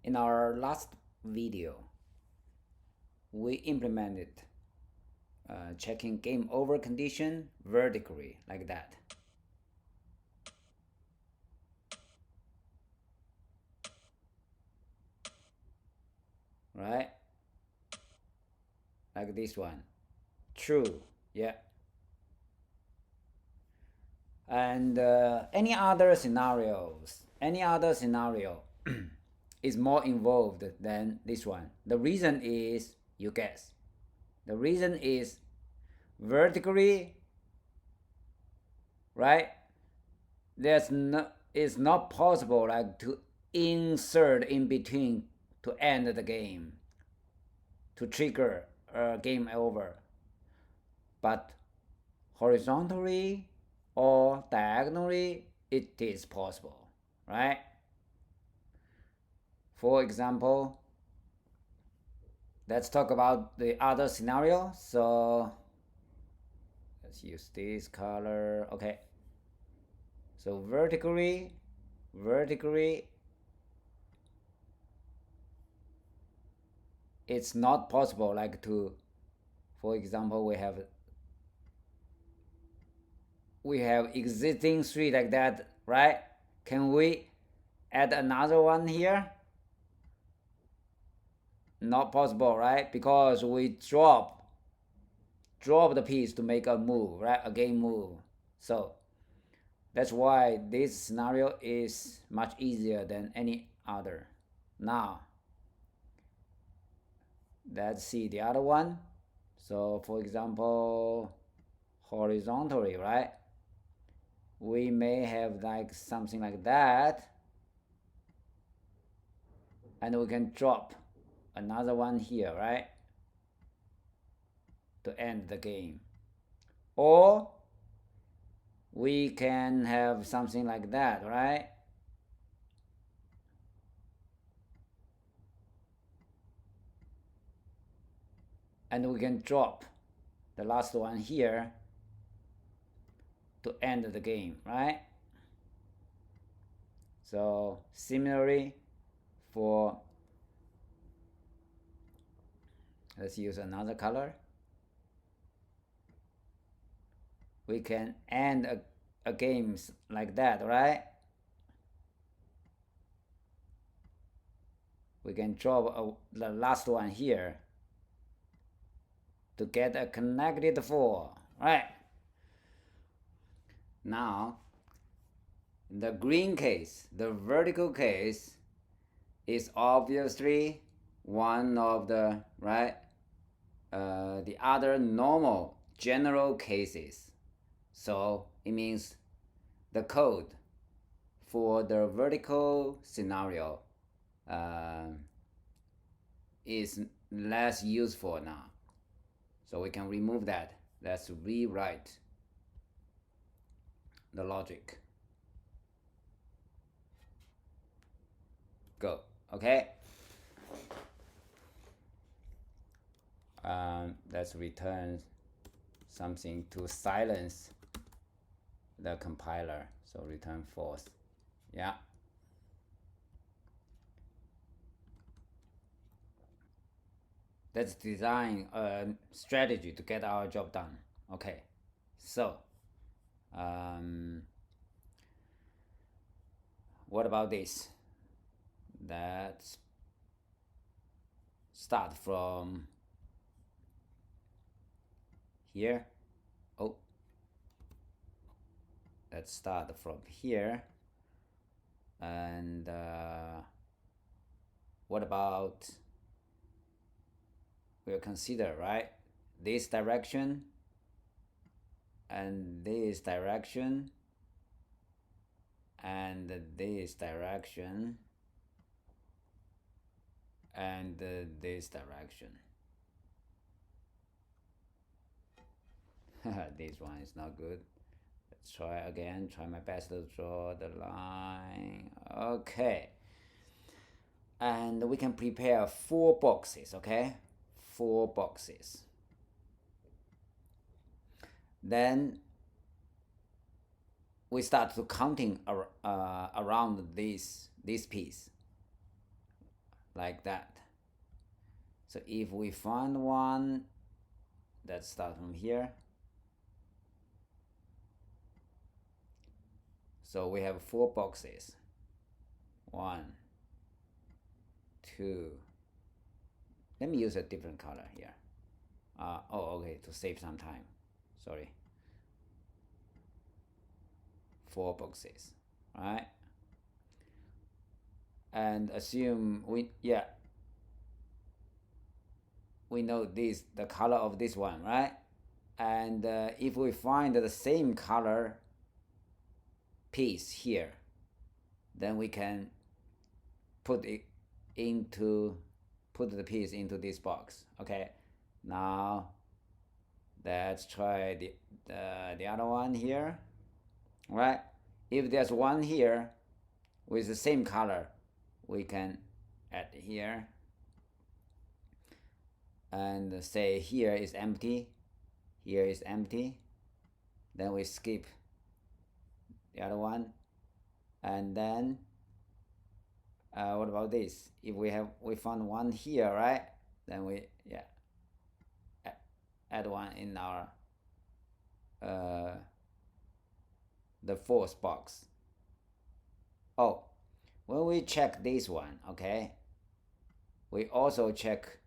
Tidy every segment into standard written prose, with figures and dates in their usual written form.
In our last video, we implemented checking game over condition vertically like that. Right? Like this one. True. Yeah. And any other scenario is more involved than this one. The reason is, you guess. The reason is vertically, right? It's not possible like to insert in between to end the game, to trigger a game over. But horizontally or diagonally, it is possible, right? For example, let's talk about the other scenario. So let's use this color. Okay. So vertically, it's not possible like to, for example, we have existing three like that, right? Can we add another one here? Not possible, right? Because we drop the piece to make a move, right? A game move. So that's why this scenario is much easier than any other. Now, let's see the other one. So for example, horizontally, right? We may have like something like that, and we can drop another one here, right? To end the game. Or we can have something like that, right? And we can drop the last one here to end the game, right? So similarly, for, let's use another color. We can end a game like that, right? We can drop the last one here to get a Connect4, right? Now, the green case, the vertical case, is obviously one of the, right, the other normal general cases. So it means the code for the vertical scenario is less useful now. So we can remove that. Let's rewrite the logic. Go. Okay. Let's return something to silence the compiler. So return false. Yeah. Let's design a strategy to get our job done. Okay. So, what about this? Let's start from here. Oh, let's start from here. And what about, we'll consider, right, this direction and this direction and this direction and this direction. This one is not good. Let's try again. Try my best to draw the line. Okay. And we can prepare 4 boxes, okay? 4 boxes. Then we start to counting around this piece. like that. So if we find one, let's start from here. So we have 4 boxes. 1, 2. Let me use a different color here. Okay, to save some time. Sorry. 4 boxes, right? And assume we know this, the color of this one, right? And if we find the same color piece here, then we can put the piece into this box. Okay, now let's try the other one here, right? If there's one here with the same color, we can add here and say here is empty, here is empty. Then we skip the other one, and then what about this? If we found one here, right? Then we add one in our the 4th box. Oh, when we check this one, okay, we also check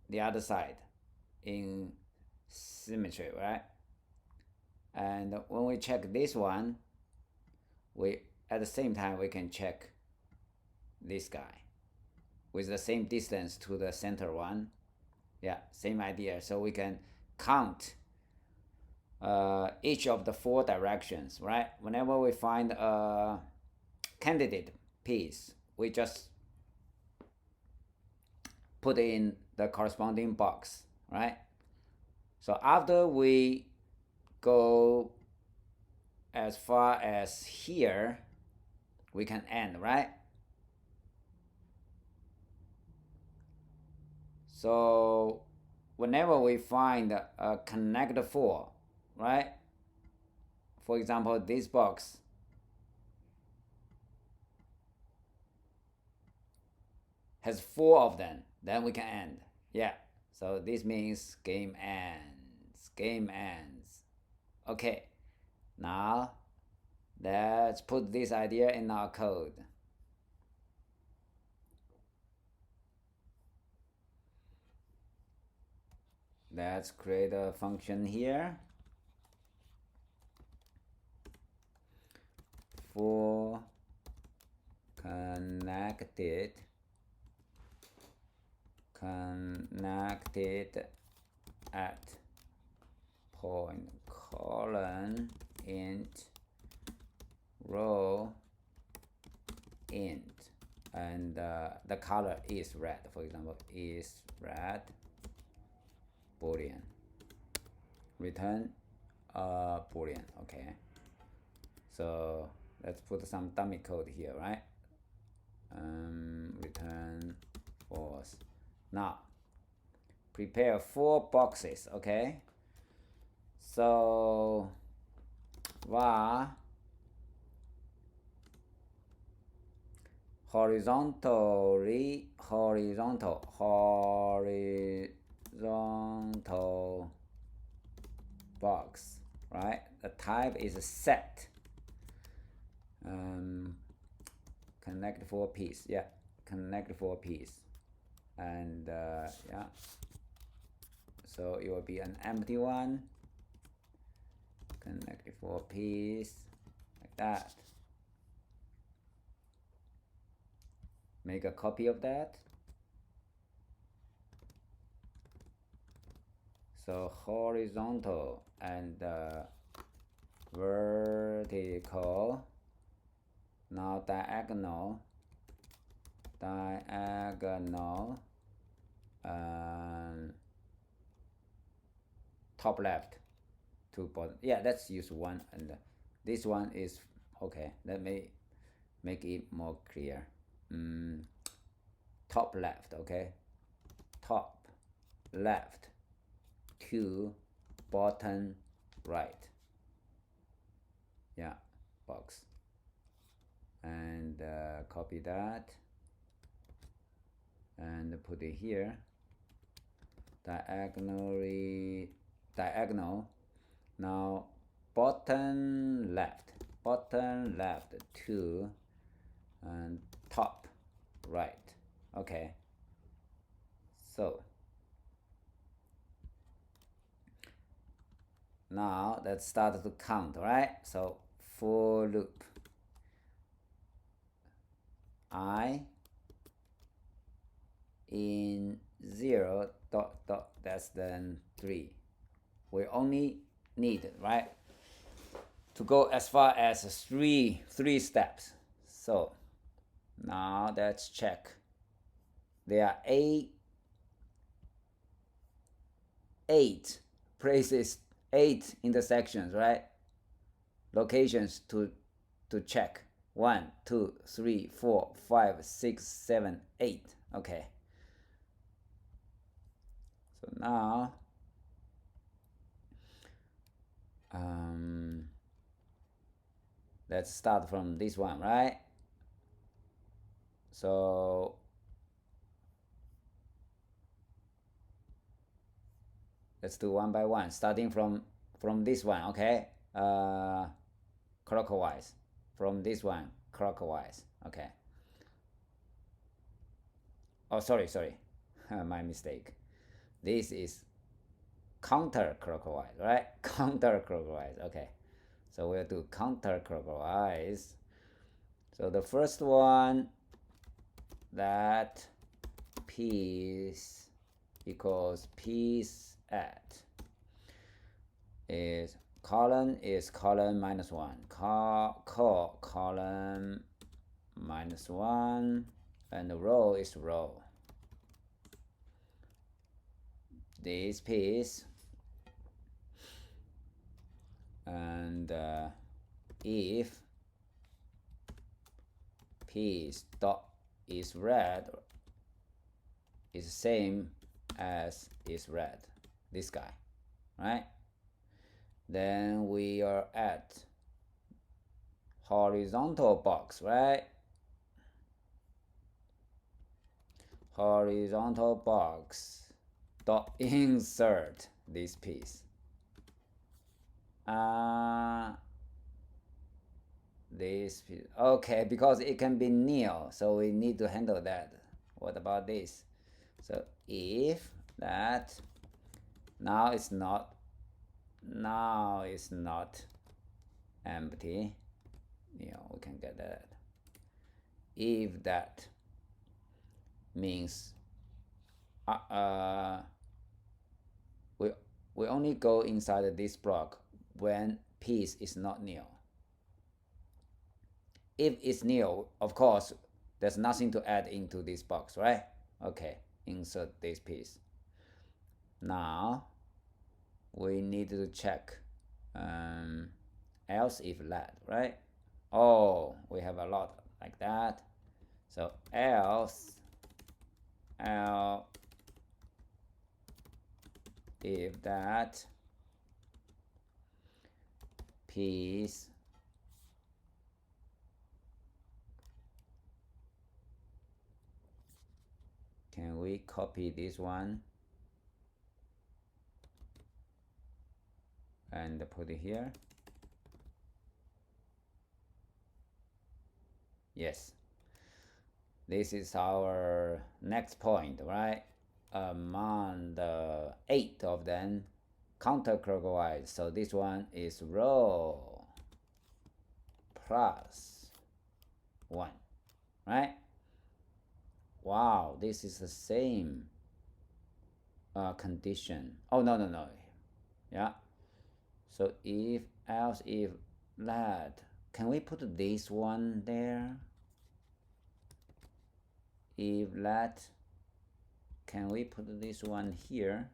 the other side in symmetry, right? And when we check this one, we at the same time we can check this guy with the same distance to the center one. Yeah, same idea. So we can count each of the 4 directions, right? Whenever we find a candidate piece, we just put in the corresponding box, right? So after we go as far as here, we can end, right? So whenever we find a Connect4, right? For example, this box has 4 of them, then we can end. Yeah, so this means game ends, game ends. Okay, now let's put this idea in our code. Let's create a function here for connected at point colon int row int, and the color is red, for example, is red, boolean, return boolean. Okay, so let's put some dummy code here, right? Return false. Now prepare 4 boxes. Okay, so var horizontal box, right? The type is set. Connect4 piece. Yeah, Connect4 piece. And yeah, so it will be an empty one. Connect4 piece, like that. Make a copy of that. So horizontal and vertical. Now diagonal, top left to bottom. Yeah, let's use one, and this one is okay. Let me make it more clear. Top left, okay. Top left to bottom right. Yeah, box. And copy that and put it here. Diagonal. Now bottom left 2 and top right. Okay, so now let's start to count, right? So for loop I in 0 dot dot less than 3. We only need, right, to go as far as three steps. So now let's check. There are eight places, 8 intersections, right? Locations to check. 1, 2, 3, 4, 5, 6, 7, 8. Okay. So now let's start from this one, right? So let's do one by one, starting from this one, okay? Clockwise. From this one, clockwise. Okay. Oh, sorry. My mistake. This is counterclockwise, right? Counterclockwise. Okay. So we'll do counterclockwise. So the first one, that piece equals piece at is column minus 1, column minus 1, and the row is row. This piece, and if piece dot is red is same as is red, this guy, right? Then we are at horizontal box, right? Horizontal box dot insert this piece. This piece. Okay, because it can be nil, so we need to handle that. What about this? So if that, now it's not empty. We can get that. If that means we only go inside this block when piece is not nil. If it's nil, of course, there's nothing to add into this box, right? Okay, insert this piece. Now we need to check else if let, right? Oh, we have a lot like that. So else if that piece can we copy this one and put it here? Yes. This is our next point, right? Among the 8 of them, counterclockwise. So this one is row plus 1, right? Wow, this is the same condition. Oh, no. Yeah. So if else if that, can we put this one there? If that, can we put this one here?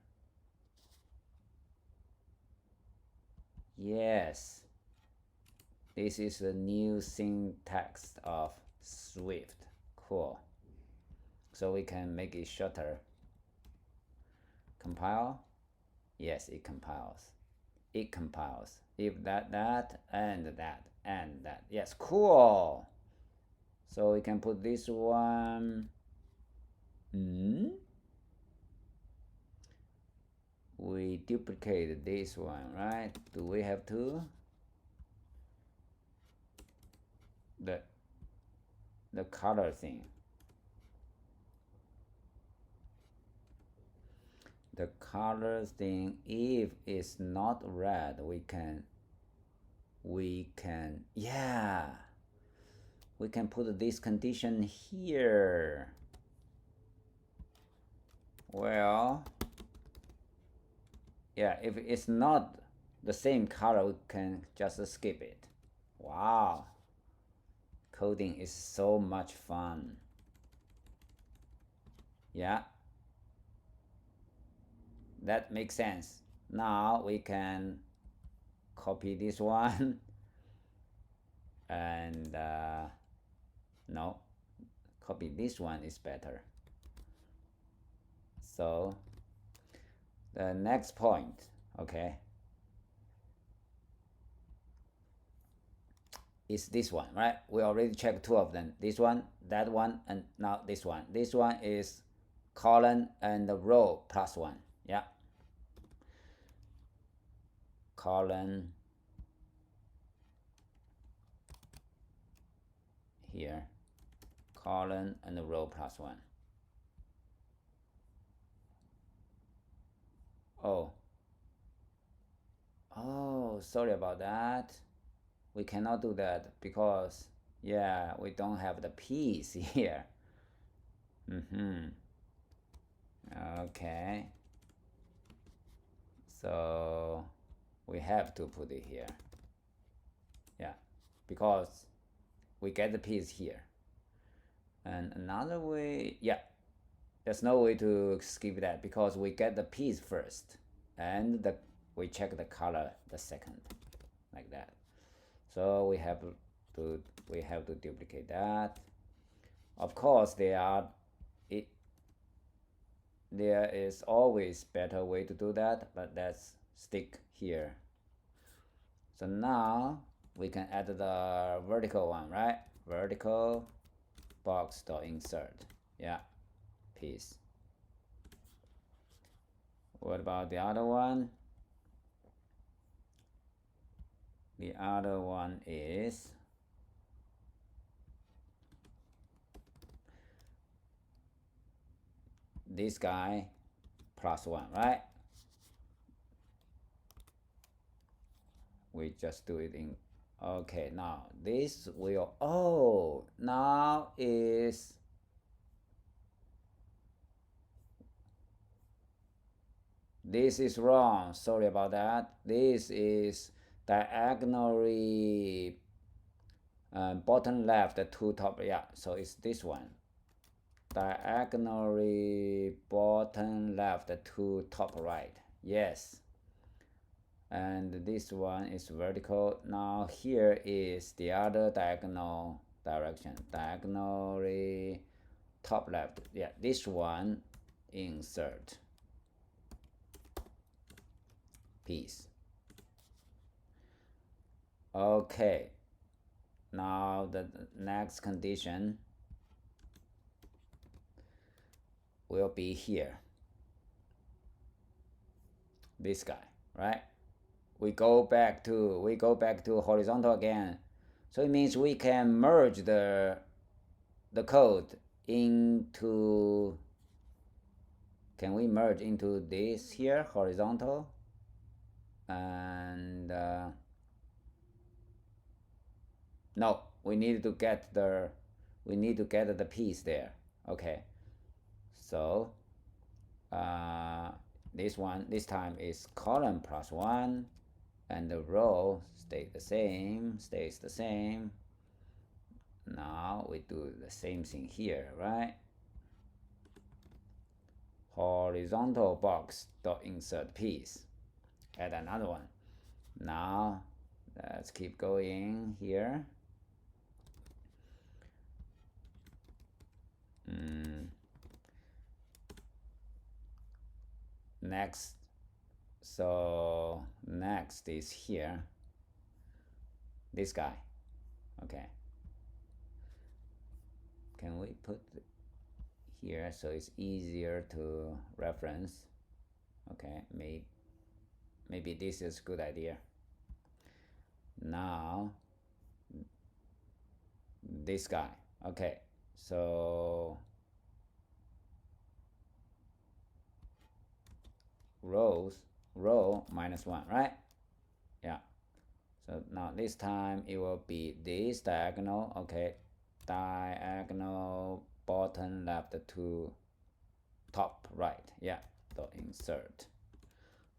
Yes. This is the new syntax of Swift. Cool. So we can make it shorter. Compile? Yes, it compiles. It compiles. If that, and that, and that. Yes, cool. So we can put this one We duplicate this one, right? Do we have to? The color thing. The color thing, if it's not red, yeah, we can put this condition here. Well, yeah, if it's not the same color, we can just skip it. Wow, coding is so much fun. Yeah, that makes sense. Now we can copy this one and no, copy this one is better. So the next point, okay, is this one, right? We already checked two of them. This one, that one, and now this one. This one is column and the row plus one. Yeah. Column here. Column and the row plus one. Oh. Oh, sorry about that. We cannot do that because, yeah, we don't have the piece here. Okay. So we have to put it here. Yeah, because we get the piece here. And another way, yeah, there's no way to skip that because we get the piece first and we check the color the second, like that. So we have to duplicate that. Of course, there is always better way to do that, but let's stick here. So now we can add the vertical one, right? Vertical box.insert. Yeah, piece. What about the other one? The other one is this guy plus one, right? We just do it in, okay, now this will, oh, now is, this is wrong, sorry about that. This is diagonally bottom left to top, yeah, so it's this one. Diagonally bottom left to top right, yes. And this one is vertical. Now here is the other diagonal direction, diagonally top left, yeah, this one, insert piece. Okay, now the next condition will be here, this guy, right? We go back to horizontal again, so it means we can merge the code into, can we merge into this here, horizontal, and no, we need to get the piece there. Okay, so this time is column plus one, and the row stays the same. Now we do the same thing here, right? Horizontal box dot insert piece. Add another one. Now let's keep going here. Next, so next is here, this guy. Okay, can we put here so it's easier to reference. Okay, maybe this is a good idea. Now this guy. Okay, so row -1, right? Yeah. So now this time it will be this diagonal. Okay, diagonal bottom left to top right. Yeah, the insert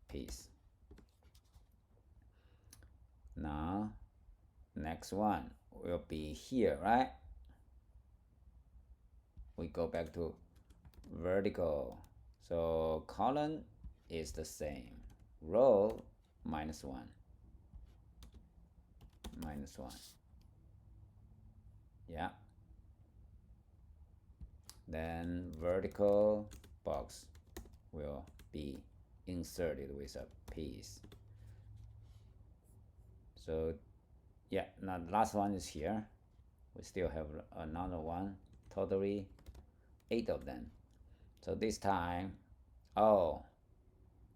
piece. Now next one will be here, right? We go back to vertical. So column is the same. Row -1. -1. Yeah. Then vertical box will be inserted with a piece. So yeah, now the last one is here. We still have another one, totally 8 of them. So this time, oh,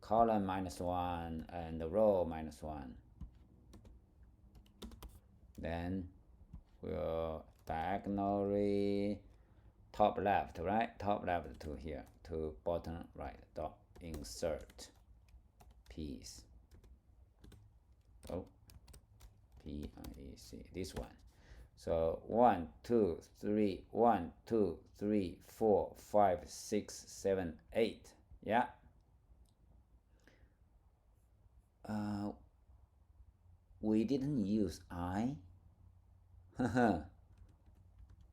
column -1 and the row -1. Then we'll diagonally top left, right? Top left to here, to bottom right, dot insert piece. Oh, P-I-E-C, this one. So 1, 2, 3, 1, 2, 3, 4, 5, 6, 7, 8. Yeah. We didn't use I.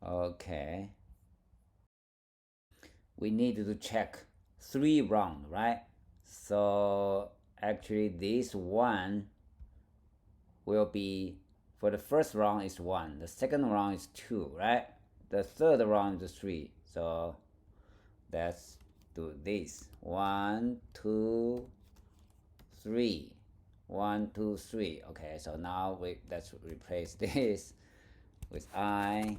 Okay. We need to check 3 rounds, right? So actually this one will be, for the first round is 1, the second round is 2, right? The third round is 3. So let's do this. 1, 2, 3. 1, 2, 3. Okay, so now let's replace this with I,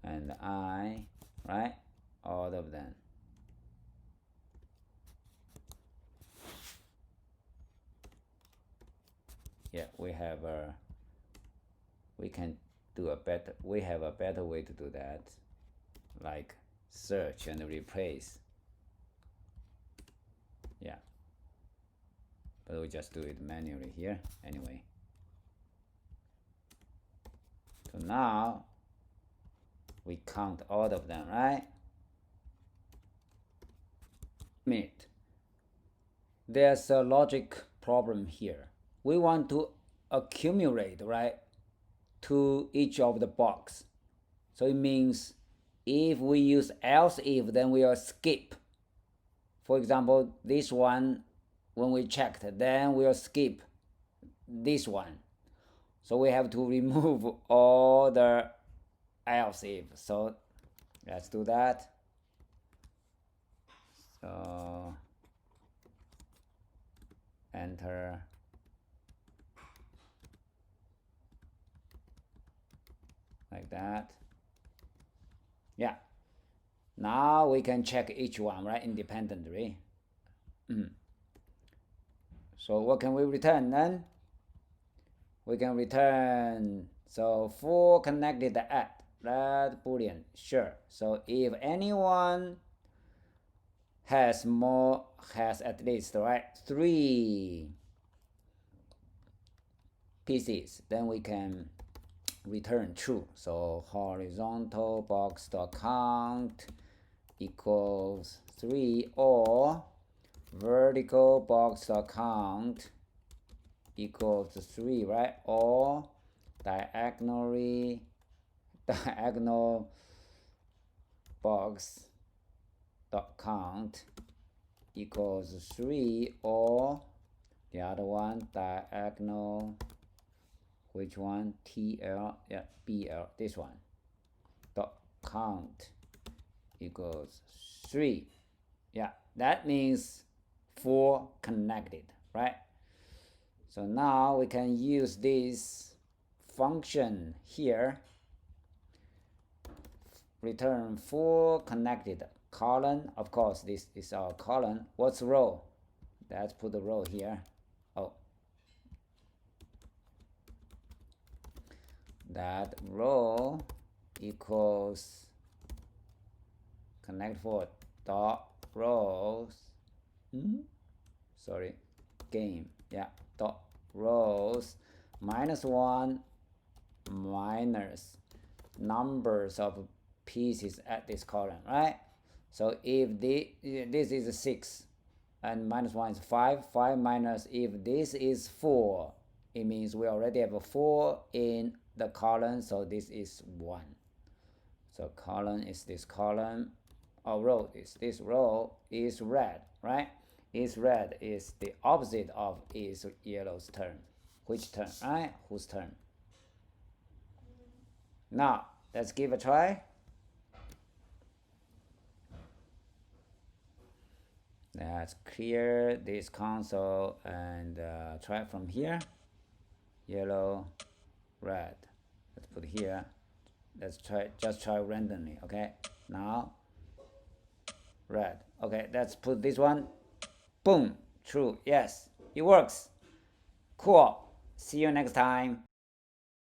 and I, right? All of them. Yeah, we have a better way to do that, like search and replace. Yeah, but we just do it manually here anyway. So now we count all of them, right? There's a logic problem here. We want to accumulate, right, to each of the box. So it means if we use else if, then we will skip. For example, this one, when we checked, then we'll skip this one. So we have to remove all the else if. So let's do that. So enter. Like that. Yeah. Now we can check each one, right, independently. So what can we return then? We can return, so for connected at, that boolean, sure. So if anyone has at least, right, 3 pieces, then we can return true. So horizontal box.count equals 3, or vertical box.count equals 3, right? Or diagonal box dot count equals 3, or the other one, diagonal, which one? TL, yeah, BL, this one, dot count equals 3. Yeah, that means 4 connected, right? So now we can use this function here, return full connected colon. Of course, this is our colon. What's row? Let's put the row here. Oh, that row equals Connect4 dot rows. Sorry, game. Yeah, dot rows -1 minus numbers of pieces at this column, right? So if this is 6 and -1 is 5, 5 minus, if this is 4, it means we already have a 4 in the column, so this is 1. So column is this column, or row is this row is red, right? Is red is the opposite of is yellow's term. Which term, right? Whose term? Now, let's give a try. Let's clear this console and try from here. Yellow, red. Let's put here. Let's just try randomly, okay? Now, red. Okay, let's put this one. Boom, true, yes, it works. Cool. See you next time.